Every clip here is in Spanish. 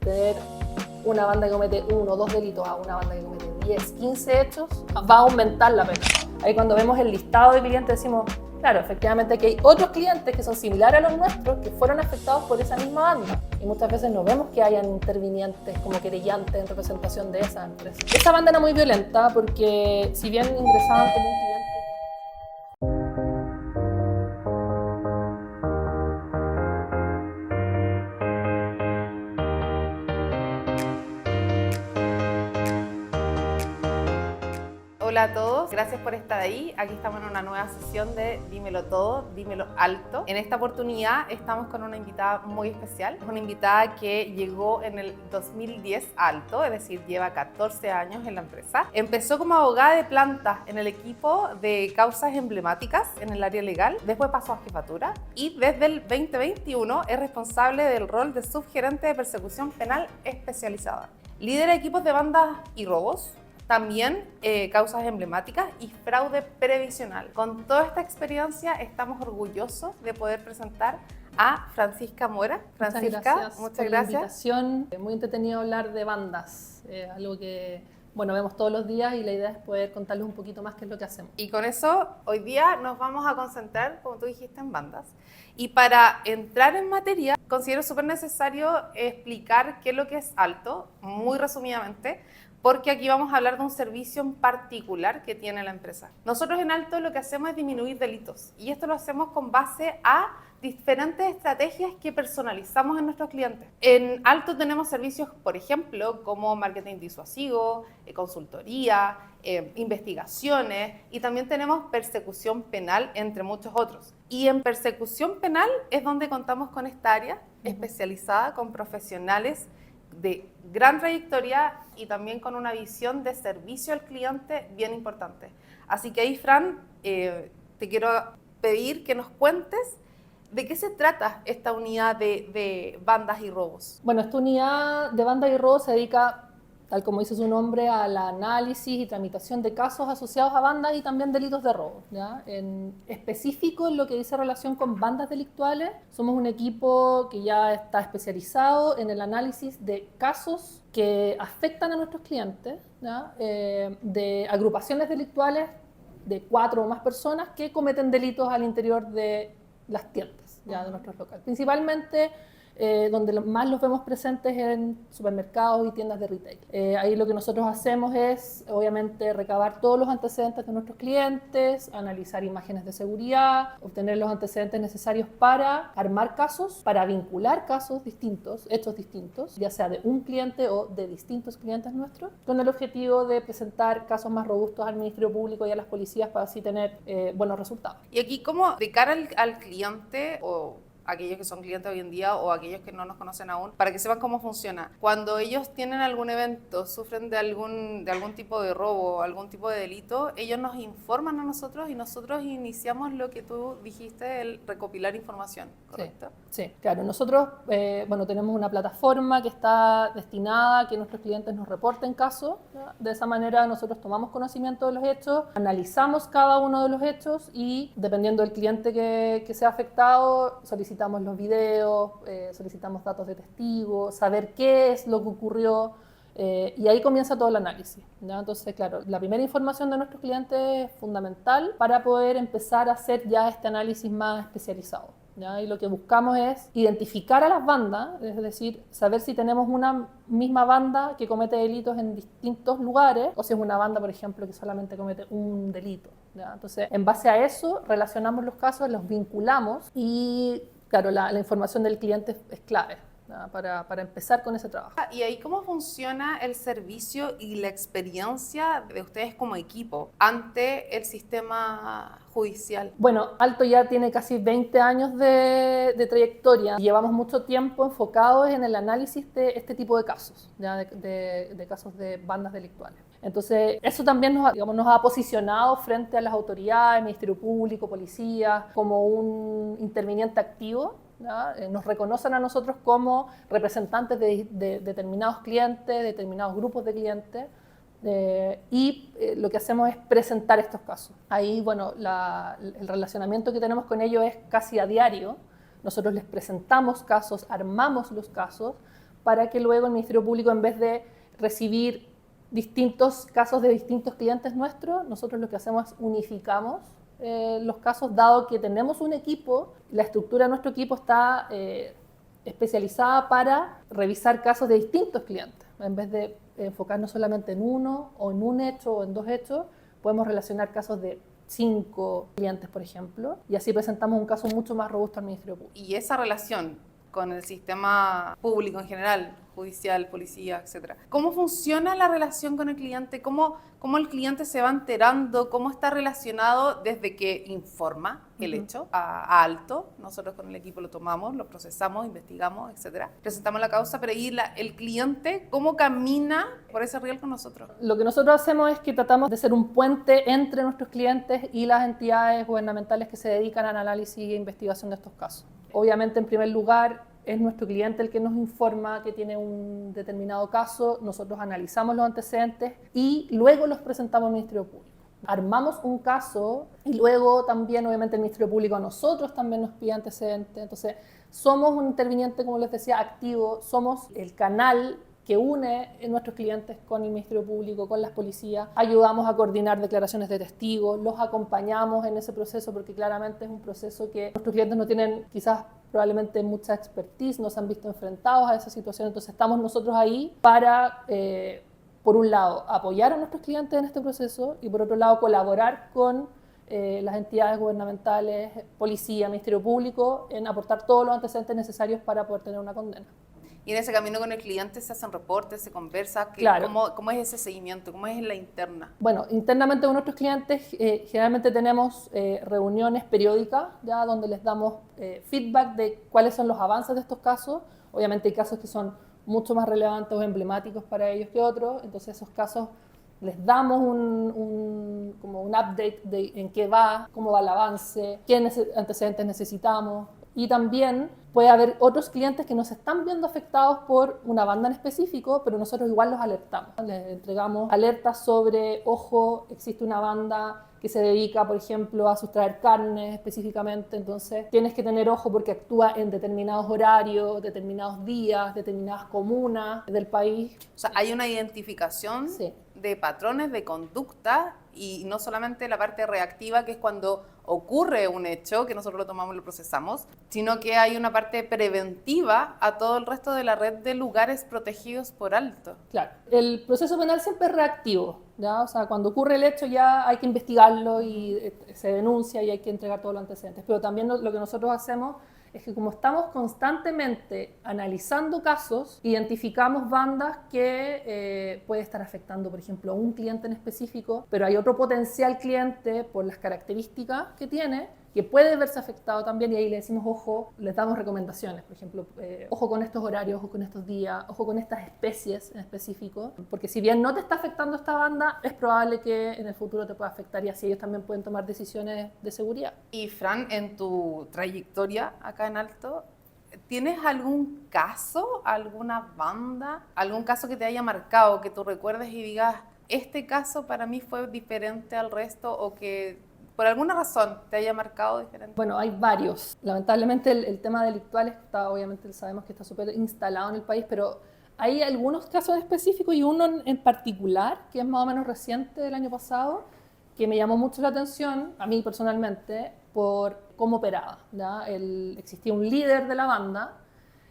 tener una banda que comete 1 o 2 delitos a una banda que comete 10, 15 hechos, va a aumentar la pena. Ahí cuando vemos el listado de clientes decimos, claro, efectivamente que hay otros clientes que son similares a los nuestros que fueron afectados por esa misma banda. Y muchas veces no vemos que hayan intervinientes como querellantes en representación de esa empresa. Esa banda era muy violenta porque si bien ingresaban como un cliente... Hola a todos, gracias por estar ahí. Aquí estamos en una nueva sesión de Dímelo Todo, Dímelo Alto. En esta oportunidad estamos con una invitada muy especial. Es una invitada que llegó en el 2010 a Alto, es decir, lleva 14 años en la empresa. Empezó como abogada de plantas en el equipo de causas emblemáticas en el área legal. Después pasó a jefatura y desde el 2021 es responsable del rol de subgerente de persecución penal especializada. Lidera equipos de bandas y robos. También causas emblemáticas y fraude previsional. Con toda esta experiencia estamos orgullosos de poder presentar a Francisca Mora. Francisca, muchas gracias. La invitación. Muy entretenido hablar de bandas, algo que vemos todos los días y la idea es poder contarles un poquito más qué es lo que hacemos. Y con eso, hoy día nos vamos a concentrar, como tú dijiste, en bandas. Y para entrar en materia, considero súper necesario explicar qué es lo que es Alto, muy resumidamente, porque aquí vamos a hablar de un servicio en particular que tiene la empresa. Nosotros en Alto lo que hacemos es disminuir delitos y esto lo hacemos con base a diferentes estrategias que personalizamos en nuestros clientes. En Alto tenemos servicios, por ejemplo, como marketing disuasivo, consultoría, investigaciones y también tenemos persecución penal, entre muchos otros. Y en persecución penal es donde contamos con esta área especializada con profesionales de gran trayectoria y también con una visión de servicio al cliente bien importante. Así que ahí, Fran, te quiero pedir que nos cuentes de qué se trata esta unidad de bandas y robos. Bueno, esta unidad de bandas y robos se dedica, tal como dice su nombre, al análisis y tramitación de casos asociados a bandas y también delitos de robo, ¿ya? En específico, en lo que dice relación con bandas delictuales, somos un equipo que ya está especializado en el análisis de casos que afectan a nuestros clientes, ¿ya? De agrupaciones delictuales de 4 o más personas que cometen delitos al interior de las tiendas, ¿ya? De nuestros locales. Principalmente donde más los vemos presentes en supermercados y tiendas de retail. Ahí lo que nosotros hacemos es, obviamente, recabar todos los antecedentes de nuestros clientes, analizar imágenes de seguridad, obtener los antecedentes necesarios para armar casos, para vincular casos distintos, hechos distintos, ya sea de un cliente o de distintos clientes nuestros, con el objetivo de presentar casos más robustos al Ministerio Público y a las policías para así tener buenos resultados. Y aquí, ¿cómo de cara al cliente o aquellos que son clientes hoy en día o aquellos que no nos conocen aún, para que sepan cómo funciona? Cuando ellos tienen algún evento, sufren de algún tipo de robo, algún tipo de delito, ellos nos informan a nosotros y nosotros iniciamos lo que tú dijiste, el recopilar información, ¿correcto? Sí, claro. Nosotros tenemos una plataforma que está destinada a que nuestros clientes nos reporten casos, ¿no? De esa manera nosotros tomamos conocimiento de los hechos, analizamos cada uno de los hechos y dependiendo del cliente que sea afectado, solicitamos los videos, solicitamos datos de testigos, saber qué es lo que ocurrió, y ahí comienza todo el análisis, ¿ya? Entonces, claro, la primera información de nuestros clientes es fundamental para poder empezar a hacer ya este análisis más especializado, ¿ya? Y lo que buscamos es identificar a las bandas, es decir, saber si tenemos una misma banda que comete delitos en distintos lugares o si es una banda, por ejemplo, que solamente comete un delito, ¿ya? Entonces, en base a eso, relacionamos los casos, los vinculamos y claro, la información del cliente es clave, ¿no? para empezar con ese trabajo. ¿Y ahí cómo funciona el servicio y la experiencia de ustedes como equipo ante el sistema judicial? Bueno, Alto ya tiene casi 20 años de trayectoria. Llevamos mucho tiempo enfocados en el análisis de este tipo de casos, ¿ya? De casos de bandas delictuales. Entonces, eso también nos ha posicionado frente a las autoridades, Ministerio Público, policía, como un interviniente activo, ¿ya? Nos reconocen a nosotros como representantes de determinados clientes, determinados grupos de clientes, y lo que hacemos es presentar estos casos. Ahí, el relacionamiento que tenemos con ellos es casi a diario. Nosotros les presentamos casos, armamos los casos, para que luego el Ministerio Público, en vez de recibir distintos casos de distintos clientes nuestros, nosotros lo que hacemos es unificamos los casos, dado que tenemos un equipo, la estructura de nuestro equipo está especializada para revisar casos de distintos clientes. En vez de enfocarnos solamente en uno, o en un hecho, o en dos hechos, podemos relacionar casos de 5 clientes, por ejemplo, y así presentamos un caso mucho más robusto al Ministerio Público. Y esa relación con el sistema público en general, judicial, policía, etcétera. ¿Cómo funciona la relación con el cliente? ¿Cómo el cliente se va enterando? ¿Cómo está relacionado desde que informa el hecho a alto? Nosotros con el equipo lo tomamos, lo procesamos, investigamos, etcétera. Presentamos la causa, pero ahí el cliente, ¿cómo camina por ese riel con nosotros? Lo que nosotros hacemos es que tratamos de ser un puente entre nuestros clientes y las entidades gubernamentales que se dedican al análisis e investigación de estos casos. Obviamente, en primer lugar, es nuestro cliente el que nos informa que tiene un determinado caso, nosotros analizamos los antecedentes y luego los presentamos al Ministerio Público. Armamos un caso y luego también, obviamente, el Ministerio Público a nosotros también nos pide antecedentes. Entonces, somos un interviniente, como les decía, activo, somos el canal que une a nuestros clientes con el Ministerio Público, con las policías, ayudamos a coordinar declaraciones de testigos, los acompañamos en ese proceso porque claramente es un proceso que nuestros clientes no tienen quizás probablemente mucha expertise, no se han visto enfrentados a esa situación, entonces estamos nosotros ahí para, por un lado, apoyar a nuestros clientes en este proceso y por otro lado, colaborar con las entidades gubernamentales, policía, Ministerio Público, en aportar todos los antecedentes necesarios para poder tener una condena. Y en ese camino con el cliente se hacen reportes, se conversa. Claro. ¿Cómo es ese seguimiento? ¿Cómo es la interna? Bueno, internamente con nuestros clientes generalmente tenemos reuniones periódicas, ya donde les damos feedback de cuáles son los avances de estos casos. Obviamente hay casos que son mucho más relevantes o emblemáticos para ellos que otros, entonces esos casos les damos como un update de en qué va, cómo va el avance, qué antecedentes necesitamos. Y también puede haber otros clientes que nos están viendo afectados por una banda en específico, pero nosotros igual los alertamos. Les entregamos alertas sobre, ojo, existe una banda que se dedica, por ejemplo, a sustraer carne específicamente, entonces tienes que tener ojo porque actúa en determinados horarios, determinados días, determinadas comunas del país. O sea, hay una identificación de patrones de conducta y no solamente la parte reactiva, que es cuando ocurre un hecho, que nosotros lo tomamos y lo procesamos, sino que hay una parte preventiva a todo el resto de la red de lugares protegidos por alto. Claro, el proceso penal siempre es reactivo, ¿ya? O sea, cuando ocurre el hecho ya hay que investigarlo y se denuncia y hay que entregar todos los antecedentes, pero también lo que nosotros hacemos es que como estamos constantemente analizando casos, identificamos bandas que puede estar afectando, por ejemplo, a un cliente en específico, pero hay otro potencial cliente por las características que tiene, que puede verse afectado también, y ahí le decimos, ojo, les damos recomendaciones, por ejemplo, ojo con estos horarios, ojo con estos días, ojo con estas especies en específico, porque si bien no te está afectando esta banda, es probable que en el futuro te pueda afectar y así ellos también pueden tomar decisiones de seguridad. Y Fran, en tu trayectoria acá en Alto, ¿tienes algún caso, alguna banda, algún caso que te haya marcado, que tú recuerdes y digas, este caso para mí fue diferente al resto o que por alguna razón te haya marcado diferente? Bueno, hay varios. Lamentablemente el tema delictual está, obviamente sabemos que está súper instalado en el país, pero hay algunos casos específicos y uno en particular, que es más o menos reciente del año pasado, que me llamó mucho la atención, a mí personalmente, por cómo operaba, ¿ya? Existía un líder de la banda,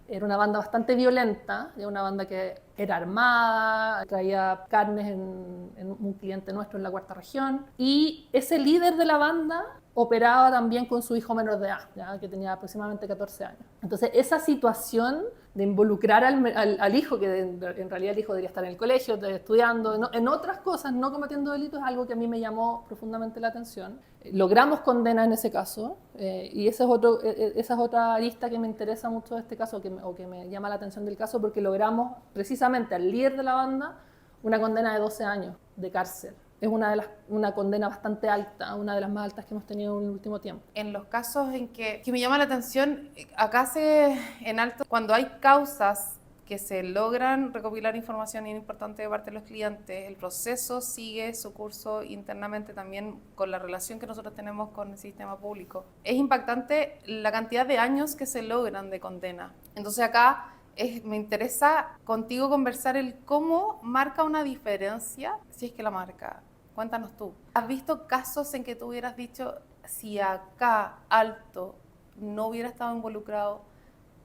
era una banda bastante violenta, era una banda que era armada, traía carnes en un cliente nuestro en la cuarta región, y ese líder de la banda operaba también con su hijo menor de edad, ¿ya? Que tenía aproximadamente 14 años. Entonces, esa situación de involucrar al hijo, que en realidad el hijo debería estar en el colegio, estudiando, en otras cosas, no cometiendo delitos, es algo que a mí me llamó profundamente la atención. Logramos condena en ese caso, y esa es otra arista que me interesa mucho de este caso, o que me llama la atención del caso, porque logramos precisamente al líder de la banda una condena de 12 años de cárcel. Es una condena bastante alta, una de las más altas que hemos tenido en el último tiempo. En los casos en que me llama la atención, acá en Alto, cuando hay causas que se logran recopilar información importante de parte de los clientes, el proceso sigue su curso internamente también con la relación que nosotros tenemos con el sistema público. Es impactante la cantidad de años que se logran de condena. Entonces acá Me interesa contigo conversar el cómo marca una diferencia, si es que la marca. Cuéntanos tú. ¿Has visto casos en que tú hubieras dicho, si acá Alto no hubiera estado involucrado,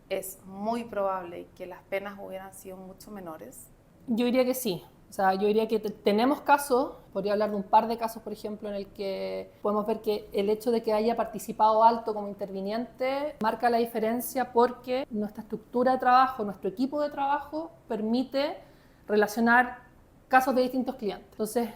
es muy probable que las penas hubieran sido mucho menores? Yo diría que sí. O sea, yo diría que tenemos casos, podría hablar de un par de casos, por ejemplo, en el que podemos ver que el hecho de que haya participado Alto como interviniente marca la diferencia porque nuestra estructura de trabajo, nuestro equipo de trabajo permite relacionar casos de distintos clientes. Entonces,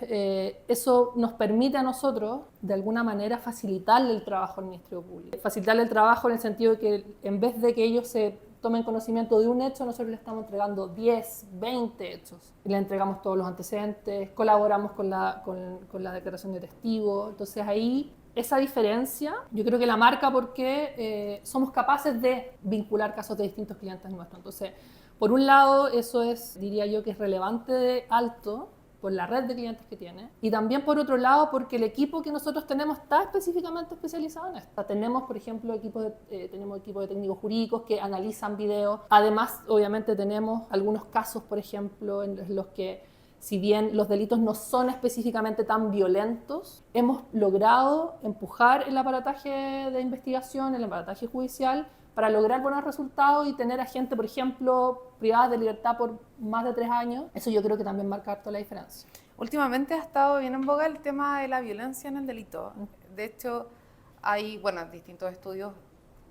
eso nos permite a nosotros, de alguna manera, facilitarle el trabajo al Ministerio Público. Facilitarle el trabajo en el sentido de que en vez de que ellos se tomen conocimiento de un hecho, nosotros le estamos entregando 10, 20 hechos. Le entregamos todos los antecedentes, colaboramos con la declaración de testigos. Entonces ahí esa diferencia yo creo que la marca porque somos capaces de vincular casos de distintos clientes nuestros. Entonces, por un lado, eso es, diría yo, que es relevante de Alto, por la red de clientes que tiene, y también por otro lado porque el equipo que nosotros tenemos está específicamente especializado en esto. Tenemos, por ejemplo, tenemos equipos de técnicos jurídicos que analizan videos. Además, obviamente tenemos algunos casos, por ejemplo, en los que, si bien los delitos no son específicamente tan violentos, hemos logrado empujar el aparataje de investigación, el aparataje judicial, para lograr buenos resultados y tener a gente, por ejemplo, privada de libertad por más de 3 años. Eso yo creo que también marca harto la diferencia. Últimamente ha estado bien en boga el tema de la violencia en el delito. De hecho, hay distintos estudios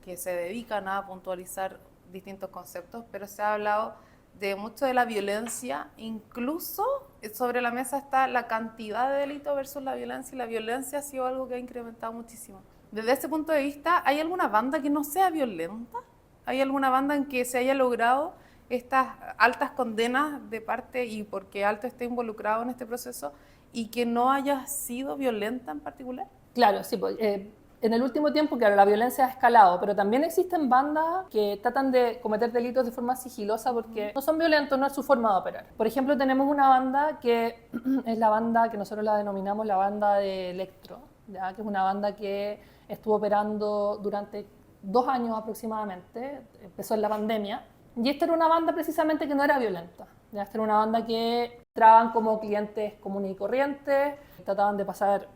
que se dedican a puntualizar distintos conceptos, pero se ha hablado de mucho de la violencia, incluso sobre la mesa está la cantidad de delitos versus la violencia, y la violencia ha sido algo que ha incrementado muchísimo. Desde ese punto de vista, ¿hay alguna banda que no sea violenta? ¿Hay alguna banda en que se haya logrado estas altas condenas de parte y porque Alto esté involucrado en este proceso y que no haya sido violenta en particular? Claro, sí. En el último tiempo, claro, la violencia ha escalado, pero también existen bandas que tratan de cometer delitos de forma sigilosa porque no son violentos, no es su forma de operar. Por ejemplo, tenemos una banda que es la banda que nosotros la denominamos la banda de Electro, ¿ya? Que es una banda que estuvo operando durante 2 años aproximadamente, empezó en la pandemia, y esta era una banda precisamente que no era violenta. ¿Ya? Esta era una banda que entraban como clientes comunes y corrientes, trataban de pasar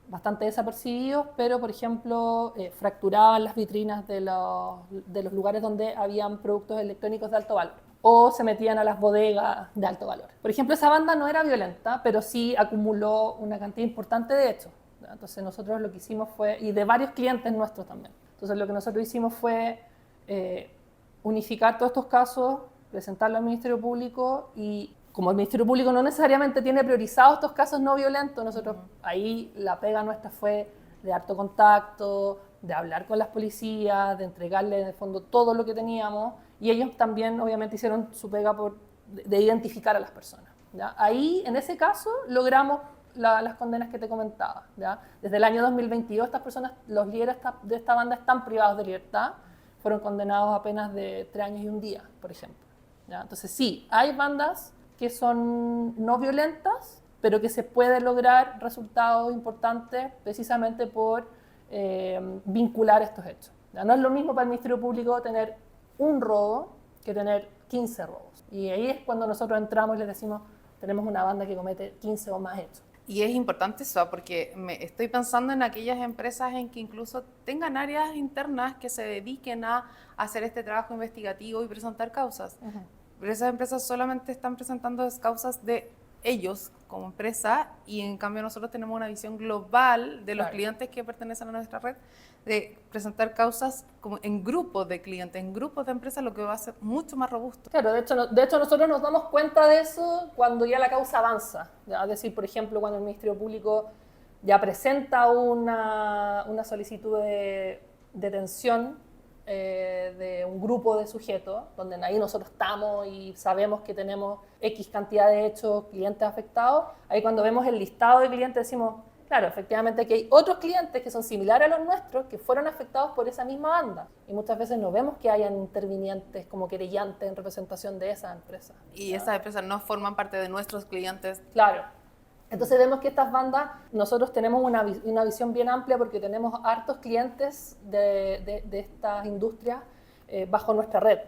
bastante desapercibidos, pero por ejemplo fracturaban las vitrinas de los lugares donde habían productos electrónicos de alto valor o se metían a las bodegas de alto valor. Por ejemplo, esa banda no era violenta, pero sí acumuló una cantidad importante de hechos. Entonces nosotros lo que hicimos fue, y de varios clientes nuestros también, entonces lo que nosotros hicimos fue unificar todos estos casos, presentarlo al Ministerio Público, y como el Ministerio Público no necesariamente tiene priorizados estos casos no violentos, nosotros ahí la pega nuestra fue de harto contacto, de hablar con las policías, de entregarles en el fondo todo lo que teníamos, y ellos también obviamente hicieron su pega de identificar a las personas. ¿Ya? Ahí, en ese caso, logramos las condenas que te comentaba. ¿Ya? Desde el año 2022 estas personas, los líderes de esta banda están privados de libertad, fueron condenados a penas de 3 años y 1 día, por ejemplo. ¿Ya? Entonces sí, hay bandas que son no violentas, pero que se puede lograr resultados importantes precisamente por vincular estos hechos. ¿Ya? No es lo mismo para el Ministerio Público tener un robo que tener 15 robos. Y ahí es cuando nosotros entramos y les decimos, tenemos una banda que comete 15 o más hechos. Y es importante eso, porque me estoy pensando en aquellas empresas en que incluso tengan áreas internas que se dediquen a hacer este trabajo investigativo y presentar causas. Pero esas empresas solamente están presentando causas de ellos como empresa, y en cambio nosotros tenemos una visión global de los clientes que pertenecen a nuestra red, de presentar causas como en grupos de clientes, en grupos de empresas, lo que va a ser mucho más robusto. Claro, de hecho nosotros nos damos cuenta de eso cuando ya la causa avanza. ¿Ya? Es decir, por ejemplo, cuando el Ministerio Público ya presenta una solicitud de detención de un grupo de sujetos, donde ahí nosotros estamos y sabemos que tenemos X cantidad de hechos, clientes afectados, ahí cuando vemos el listado de clientes decimos, claro, efectivamente que hay otros clientes que son similares a los nuestros que fueron afectados por esa misma banda, y muchas veces no vemos que hayan intervinientes como querellantes en representación de esas empresas. Y esas empresas no forman parte de nuestros clientes. Claro. Entonces vemos que estas bandas, nosotros tenemos una visión bien amplia porque tenemos hartos clientes de estas industrias bajo nuestra red.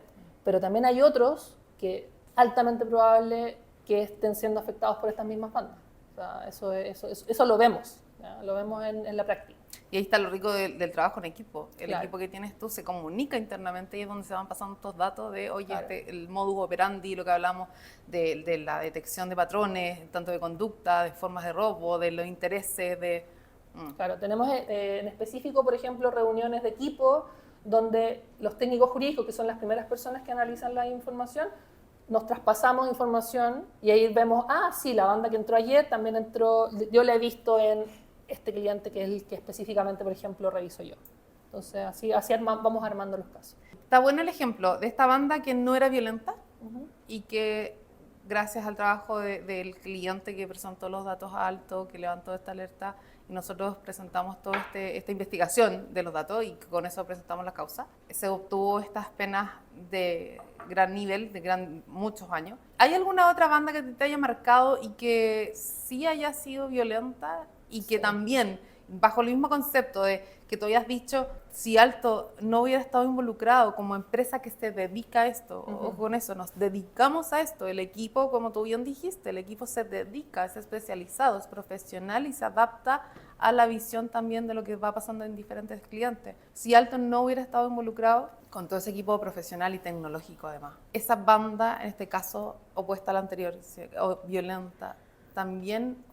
pero también hay otros que altamente probable que estén siendo afectados por estas mismas bandas. O sea, eso lo vemos, ¿ya? Lo vemos en la práctica. Y ahí está lo rico del trabajo en equipo. El Claro. equipo que tienes tú se comunica internamente y es donde se van pasando estos datos de, oye, Claro. el modus operandi, lo que hablamos de la detección de patrones, tanto de conducta, de formas de robo, de los intereses, de... Claro, tenemos en específico, por ejemplo, reuniones de equipo donde los técnicos jurídicos, que son las primeras personas que analizan la información, nos traspasamos información y ahí vemos, sí, la banda que entró ayer también entró, yo la he visto en este cliente que es el que específicamente, por ejemplo, reviso yo. Entonces, vamos armando los casos. Está bueno el ejemplo de esta banda que no era violenta y que gracias al trabajo del cliente que presentó los datos altos, que levantó esta alerta, y nosotros presentamos toda esta investigación de los datos y con eso presentamos la causa, se obtuvo estas penas de gran nivel, muchos años. ¿Hay alguna otra banda que te haya marcado y que sí haya sido violenta y que también, bajo el mismo concepto de que tú habías dicho, si Alto no hubiera estado involucrado como empresa que se dedica a esto, o con eso, nos dedicamos a esto, el equipo, como tú bien dijiste, el equipo se dedica, es especializado, es profesional y se adapta a la visión también de lo que va pasando en diferentes clientes. Si Alto no hubiera estado involucrado con todo ese equipo profesional y tecnológico además, esa banda, en este caso, opuesta a la anterior, o violenta, también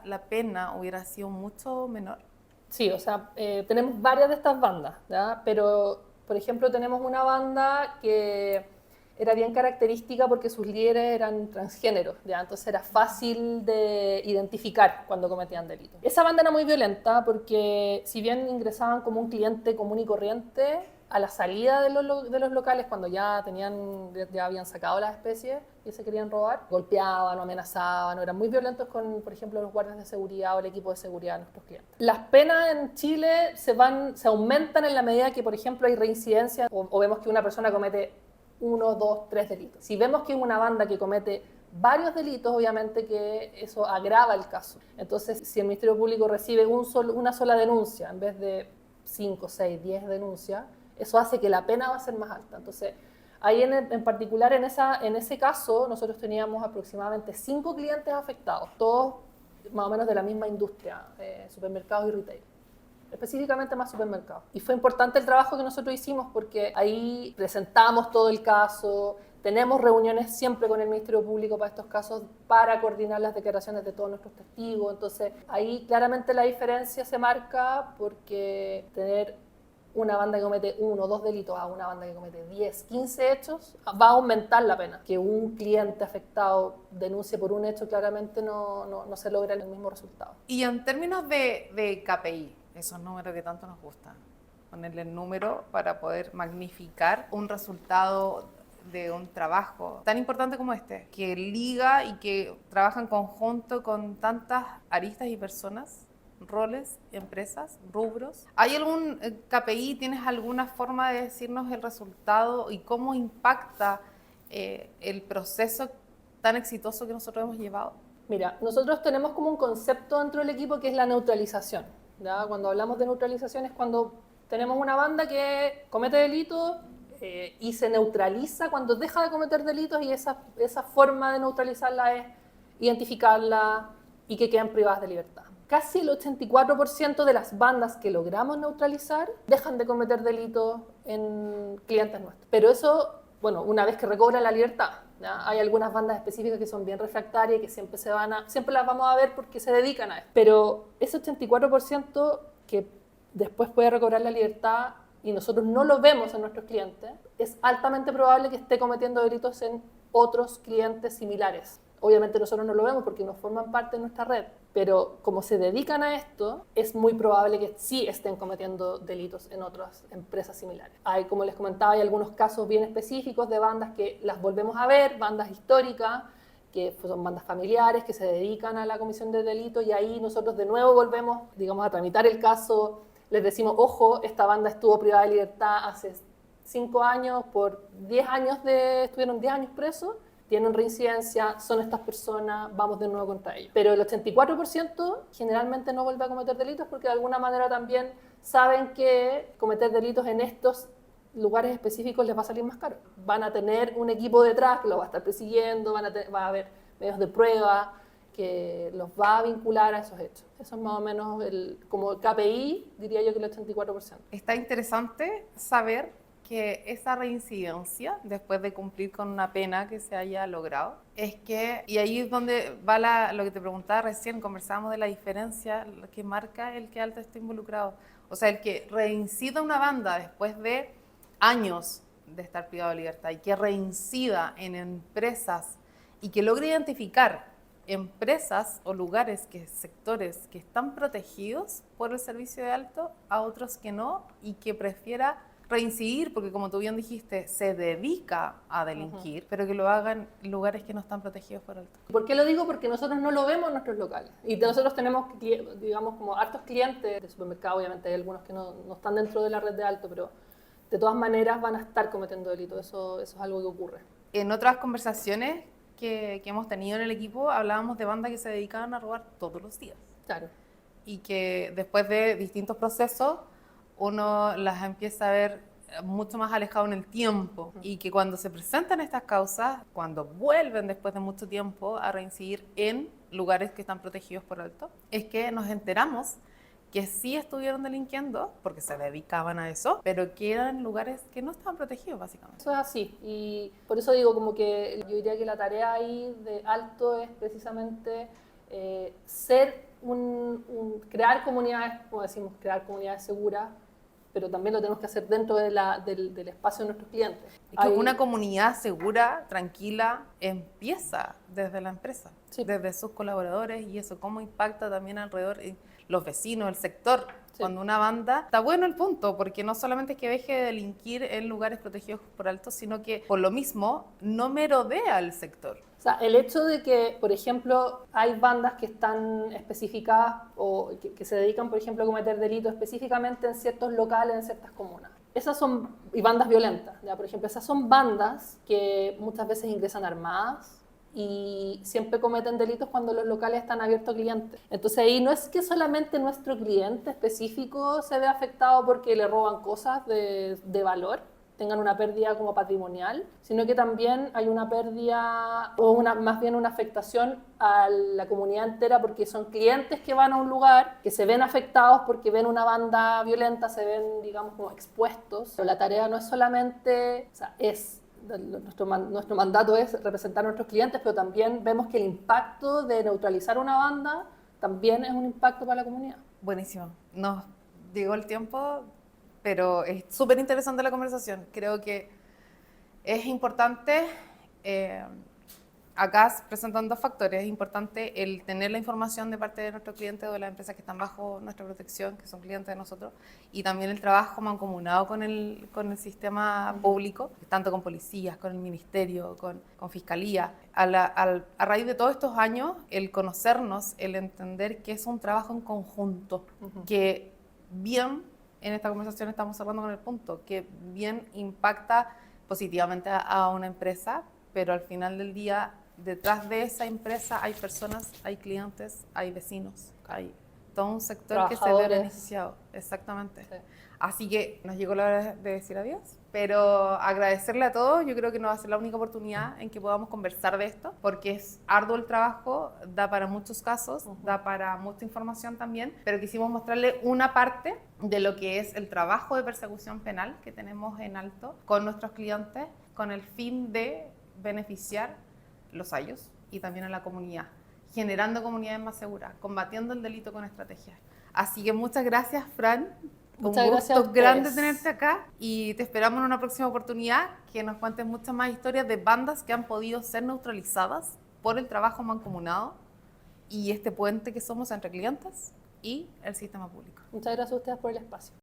la pena hubiera sido mucho menor. Sí, o sea, tenemos varias de estas bandas, ¿ya? Pero, por ejemplo, tenemos una banda que era bien característica porque sus líderes eran transgéneros, ¿ya? Entonces era fácil de identificar cuando cometían delitos. Esa banda era muy violenta porque si bien ingresaban como un cliente común y corriente, a la salida de los locales, cuando ya habían sacado las especies y se querían robar, golpeaban o amenazaban o eran muy violentos con, por ejemplo, los guardias de seguridad o el equipo de seguridad de nuestros clientes. Las penas en Chile se aumentan en la medida que, por ejemplo, hay reincidencia o vemos que una persona comete 1, 2, 3 delitos. Si vemos que es una banda que comete varios delitos, obviamente que eso agrava el caso. Entonces, si el Ministerio Público recibe una sola denuncia en vez de 5, 6, 10 denuncias, eso hace que la pena va a ser más alta. Entonces, ahí en particular en ese caso, nosotros teníamos aproximadamente 5 clientes afectados, todos más o menos de la misma industria, supermercados y retail. Específicamente más supermercados. Y fue importante el trabajo que nosotros hicimos porque ahí presentamos todo el caso, tenemos reuniones siempre con el Ministerio Público para estos casos para coordinar las declaraciones de todos nuestros testigos. Entonces, ahí claramente la diferencia se marca porque tener una banda que comete 1 o 2 delitos a una banda que comete 10, 15 hechos, va a aumentar la pena. Que un cliente afectado denuncie por un hecho, claramente no se logra el mismo resultado. Y en términos de KPI, esos números que tanto nos gustan, ponerle el número para poder magnificar un resultado de un trabajo tan importante como este, que liga y que trabaja en conjunto con tantas aristas y personas, roles, empresas, rubros. ¿Hay algún KPI? ¿Tienes alguna forma de decirnos el resultado y cómo impacta el proceso tan exitoso que nosotros hemos llevado? Mira, nosotros tenemos como un concepto dentro del equipo que es la neutralización, ¿ya? Cuando hablamos de neutralización es cuando tenemos una banda que comete delitos y se neutraliza cuando deja de cometer delitos, y esa forma de neutralizarla es identificarla y que queden privadas de libertad. Casi el 84% de las bandas que logramos neutralizar dejan de cometer delitos en clientes nuestros. Pero eso, bueno, una vez que recobran la libertad, ¿ya? Hay algunas bandas específicas que son bien refractarias y que siempre las vamos a ver porque se dedican a esto. Pero ese 84% que después puede recobrar la libertad y nosotros no lo vemos en nuestros clientes, es altamente probable que esté cometiendo delitos en otros clientes similares. Obviamente nosotros no lo vemos porque no forman parte de nuestra red, pero como se dedican a esto, es muy probable que sí estén cometiendo delitos en otras empresas similares. Como les comentaba, hay algunos casos bien específicos de bandas que las volvemos a ver, bandas históricas, que son bandas familiares, que se dedican a la comisión de delitos, y ahí nosotros de nuevo volvemos, digamos, a tramitar el caso, les decimos, ojo, esta banda estuvo privada de libertad hace 5 años, por 10 años estuvieron 10 años presos, tienen reincidencia, son estas personas, vamos de nuevo contra ellos. Pero el 84% generalmente no vuelve a cometer delitos porque de alguna manera también saben que cometer delitos en estos lugares específicos les va a salir más caro. Van a tener un equipo detrás que los va a estar persiguiendo, va a haber medios de prueba que los va a vincular a esos hechos. Eso es más o menos como KPI, diría yo que el 84%. Está interesante saber que esa reincidencia, después de cumplir con una pena que se haya logrado, es que, y ahí es donde va lo que te preguntaba recién, conversábamos de la diferencia que marca el que Alto esté involucrado. O sea, el que reincida una banda después de años de estar privado de libertad y que reincida en empresas y que logre identificar empresas o lugares, sectores que están protegidos por el servicio de Alto a otros que no y que prefiera reincidir, porque como tú bien dijiste, se dedica a delinquir, pero que lo hagan en lugares que no están protegidos por Alto. ¿Por qué lo digo? Porque nosotros no lo vemos en nuestros locales. Y nosotros tenemos, digamos, como hartos clientes de supermercado, obviamente hay algunos que no están dentro de la red de Alto, pero de todas maneras van a estar cometiendo delitos. Eso es algo que ocurre. En otras conversaciones que hemos tenido en el equipo, hablábamos de bandas que se dedicaban a robar todos los días. Claro. Y que después de distintos procesos, uno las empieza a ver mucho más alejado en el tiempo y que cuando se presentan estas causas, cuando vuelven después de mucho tiempo a reincidir en lugares que están protegidos por Alto, es que nos enteramos que sí estuvieron delinquiendo porque se dedicaban a eso, pero que eran lugares que no estaban protegidos básicamente. Eso es así y por eso digo como que yo diría que la tarea ahí de Alto es precisamente crear comunidades, como decimos, crear comunidades seguras, pero también lo tenemos que hacer dentro del espacio de nuestros clientes. Y que una comunidad segura, tranquila, empieza desde la empresa, sí, desde sus colaboradores, y eso cómo impacta también alrededor, los vecinos, el sector. Sí. Cuando una banda, está bueno el punto, porque no solamente es que deje de delinquir en lugares protegidos por Alto, sino que por lo mismo no merodea el sector. O sea, el hecho de que, por ejemplo, hay bandas que están especificadas o que se dedican, por ejemplo, a cometer delitos específicamente en ciertos locales, en ciertas comunas. Esas son, y bandas violentas, ¿ya? Por ejemplo, esas son bandas que muchas veces ingresan armadas y siempre cometen delitos cuando los locales están abiertos a clientes. Entonces ahí no es que solamente nuestro cliente específico se ve afectado porque le roban cosas de valor, tengan una pérdida como patrimonial, sino que también hay una pérdida o más bien una afectación a la comunidad entera porque son clientes que van a un lugar, que se ven afectados porque ven una banda violenta, se ven, digamos, como expuestos. Pero la tarea no es solamente, o sea, nuestro mandato es representar a nuestros clientes, pero también vemos que el impacto de neutralizar una banda también es un impacto para la comunidad. Buenísimo. Nos llegó el tiempo, pero es súper interesante la conversación. Creo que es importante, acá presentan dos factores. Es importante el tener la información de parte de nuestros clientes o de las empresas que están bajo nuestra protección, que son clientes de nosotros, y también el trabajo mancomunado con el sistema público, tanto con policías, con el ministerio, con fiscalía. A raíz de todos estos años, el conocernos, el entender que es un trabajo en conjunto, que bien... En esta conversación estamos hablando con el punto que bien impacta positivamente a una empresa, pero al final del día, detrás de esa empresa hay personas, hay clientes, hay vecinos, hay todo un sector que se ve beneficiado. Exactamente. Sí. Así que nos llegó la hora de decir adiós, pero agradecerle a todos. Yo creo que no va a ser la única oportunidad en que podamos conversar de esto, porque es arduo el trabajo, da para muchos casos, da para mucha información también, pero quisimos mostrarle una parte de lo que es el trabajo de persecución penal que tenemos en Alto con nuestros clientes, con el fin de beneficiar los ayos y también a la comunidad, generando comunidades más seguras, combatiendo el delito con estrategias. Así que muchas gracias, Fran. Muchas gracias. Un gusto grande tenerte acá y te esperamos en una próxima oportunidad que nos cuentes muchas más historias de bandas que han podido ser neutralizadas por el trabajo mancomunado y este puente que somos entre clientes y el sistema público. Muchas gracias a ustedes por el espacio.